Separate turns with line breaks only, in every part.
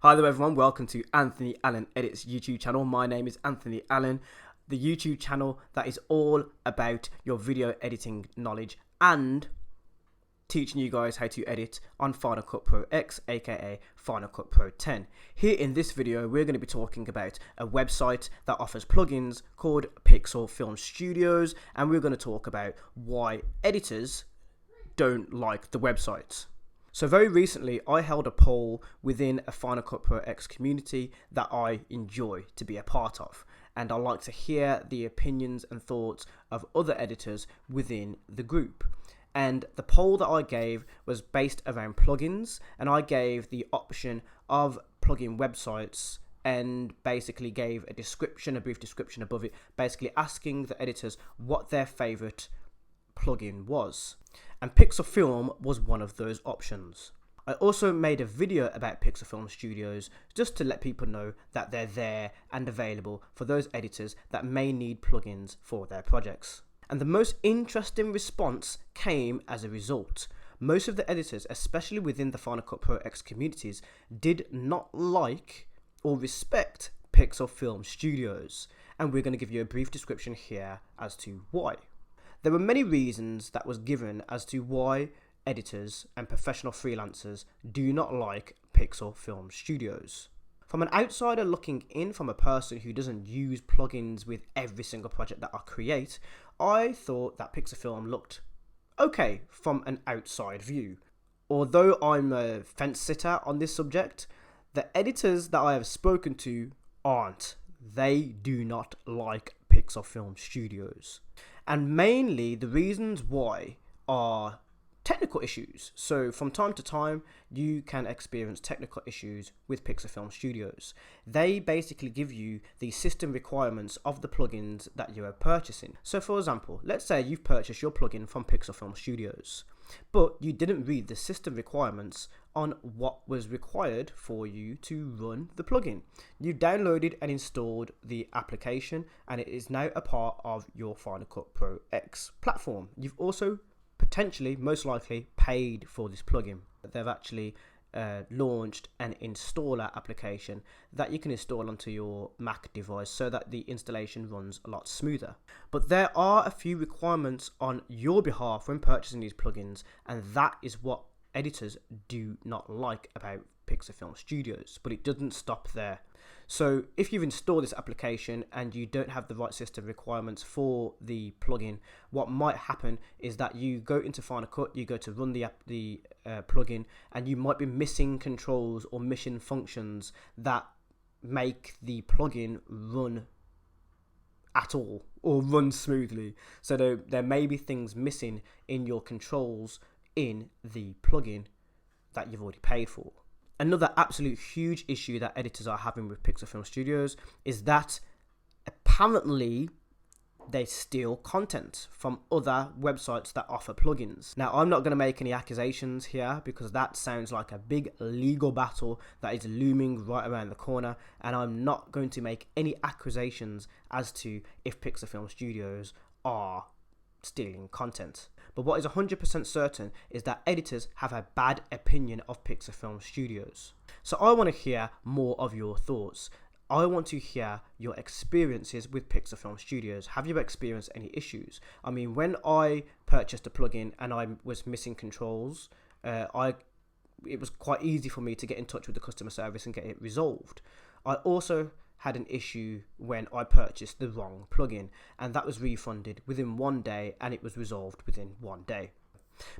Hi there everyone, welcome to Anthony Allen Edits YouTube channel. My name is Anthony Allen, the YouTube channel that is all about your video editing knowledge and teaching you guys how to edit on Final Cut Pro X, aka Final Cut Pro 10. Here in this video, we're going to be talking about a website that offers plugins called Pixel Film Studios, and we're going to talk about why editors don't like the website. So very recently, I held a poll within a Final Cut Pro X community that I enjoy to be a part of, and I like to hear the opinions and thoughts of other editors within the group. And the poll that I gave was based around plugins, and I gave the option of plugin websites and basically gave a description, a brief description above it, basically asking the editors what their favorite plugin was. And Pixel Film was one of those options. I also made a video about Pixel Film Studios just to let people know that they're there and available for those editors that may need plugins for their projects. And the most interesting response came as a result. Most of the editors, especially within the Final Cut Pro X communities, did not like or respect Pixel Film Studios. And we're going to give you a brief description here as to why. There were many reasons that was given as to why editors and professional freelancers do not like Pixel Film Studios. From an outsider looking in, from a person who doesn't use plugins with every single project that I create, I thought that Pixel Film looked okay from an outside view. Although I'm a fence sitter on this subject, the editors that I have spoken to aren't. They do not like Pixel Film Studios. And mainly the reasons why are technical issues. So from time to time, you can experience technical issues with Pixel Film Studios. They basically give you the system requirements of the plugins that you are purchasing. So for example, let's say you've purchased your plugin from Pixel Film Studios, but you didn't read the system requirements on what was required for you to run the plugin. You downloaded and installed the application, and it is now a part of your Final Cut Pro X platform. You've also potentially, most likely, paid for this plugin. They've actually launched an installer application that you can install onto your Mac device so that the installation runs a lot smoother. But there are a few requirements on your behalf when purchasing these plugins, and that is what editors do not like about Pixel Film Studios. But it doesn't stop there. So if you've installed this application and you don't have the right system requirements for the plugin, what might happen is that you go into Final Cut, you go to run the plugin, and you might be missing controls or mission functions that make the plugin run at all or run smoothly. So there may be things missing in your controls in the plugin that you've already paid for. Another absolute huge issue that editors are having with Pixel Film Studios is that apparently they steal content from other websites that offer plugins. Now, I'm not going to make any accusations here because that sounds like a big legal battle that is looming right around the corner, and I'm not going to make any accusations as to if Pixel Film Studios are stealing content. But what is 100% certain is that editors have a bad opinion of Pixel Film Studios. So I want to hear more of your thoughts. I want to hear your experiences with Pixel Film Studios. Have you experienced any issues? I mean, when I purchased a plugin and I was missing controls, it was quite easy for me to get in touch with the customer service and get it resolved. I also had an issue when I purchased the wrong plugin, and that was refunded within 1 day, and it was resolved within 1 day.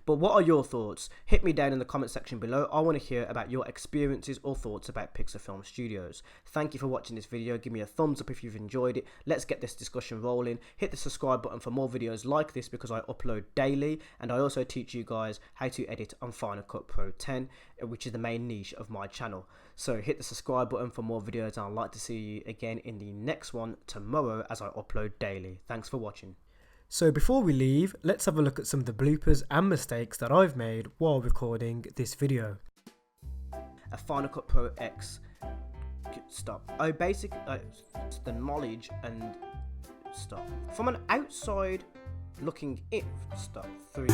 But what are your thoughts? Hit me down in the comment section below. I want to hear about your experiences or thoughts about Pixel Film Studios. Thank you for watching this video. Give me a thumbs up if you've enjoyed it. Let's get this discussion rolling. Hit the subscribe button for more videos like this because I upload daily, and I also teach you guys how to edit on Final Cut Pro 10, which is the main niche of my channel. So hit the subscribe button for more videos, and I'd like to see you again in the next one tomorrow as I upload daily. Thanks for watching. So before we leave, let's have a look at some of the bloopers and mistakes that I've made while recording this video. A Final Cut Pro X. Stop. The knowledge and stop. From an outside looking in. Stop. 3.